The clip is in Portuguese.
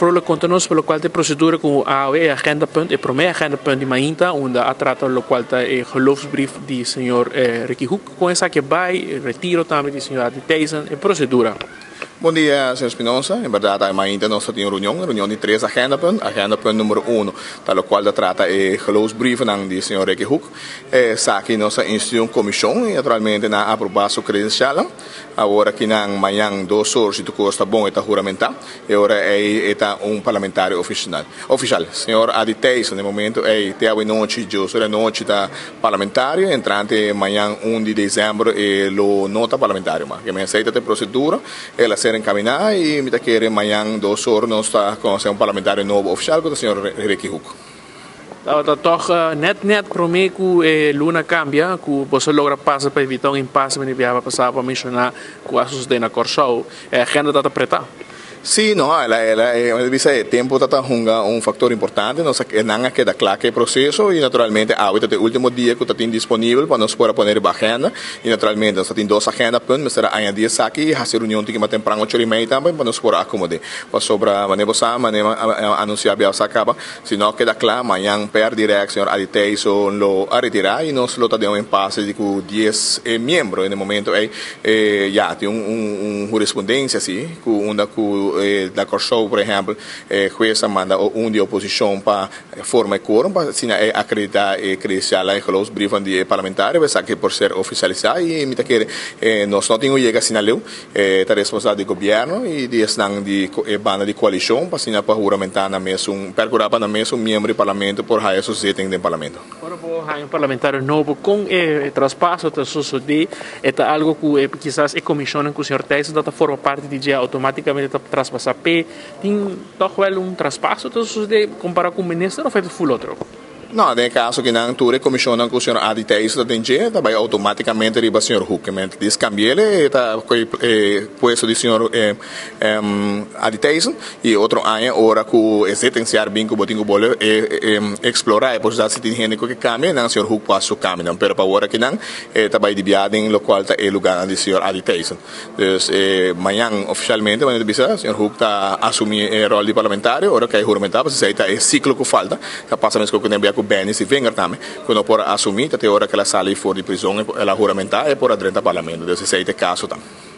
Por lo contanos pelo qual de procedura com a agendapunt e primeiro agendapunt de mainta onde a trata lo qual tá geloofsbrief de senhor Ricky Hoek com essa que vai retiro também de senhor Adi Thijssen e procedura. Bom dia, senhor Espinosa. Em verdade, amanhã nós temos reunião de 3 agendapunten. Agendapunt número 1, tal qual trata o geloofsbrief de senhor Ricky Hoek. Aqui nossa instituição comissão e naturalmente na aprovação credencial. Agora que na manhã 2 horas se tu custa bom eta juramentar. E agora é parlamentário oficial. Senhor Adi Thijssen, no momento tem a noite de hoje, noite da parlamentário, entrante manhã 1 de dezembro e lo nota parlamentário, mas que me aceita a procedura, ela ser encaminhada e me quer amanhã 2 horas nós está com um parlamentário novo oficial com o senhor Ricky Hoek. Toch net promê que Luna cambia, que você logra passar para evitar impasse, mas viava passar para mencionar que a sociedade na Corsau, a agenda está apretada. Sim, não, ela dice tempo está um fator importante, nós não queda claro que processo e naturalmente até o último dia que está disponível para nós poder poner a agenda e naturalmente nós temos 2 agendas mas será añadir aqui a reunião tem que ter temprano 8:30 também para nós poder acomodar. Para sobra manemos anunciar bem se acaba, se não queda claro amanhã per direct senhor Adi Thijssen lo a retirar e nós lo está dando um impasse de 10 membros no momento já tem correspondência assim com da Corsau, por exemplo, jueza manda de oposição para formar quórum, para acreditar e credenciar a geloofsbrief de parlamentário, mas que por ser oficializado e me quer nós não temos chega assim a lei, está responsável do governo e de banda de coalição para assinar para juramentar na mesa percurar para na mesa membro do parlamento por raio sociedade do parlamento. Agora vou raio parlamentário novo com traspasso da sociedade é algo que quizás é comissão que o senhor Thijssen da forma parte de dia automaticamente traspassar tem toch wel traspasso da sociedade comparado com o ministro ou feito full outro? No, nel caso che non tu commissiona con il signor Adi Thijssen da DNG, vai automaticamente arriva il signor Hoek. Mentre scambiare questo di signor Adi Thijssen e altro anno ora che è sentenziare bingo botingo vuole esplorare possibilità di gente che cambia, non il signor Hoek passo cambia, per ora che non vai di viaggio in lo quale è il lugar di signor Adi Thijssen. Dus mañana ufficialmente quando il signor Hoek sta assumere il ruolo di parlamentario, ora che è giuramentato, se è il ciclo che falta, che passa mesmo che ne abbiamo bene se venga também quando por assumir até hora que ela sai fora de prisão ela juramentar é por dentro do parlamento desse caso também.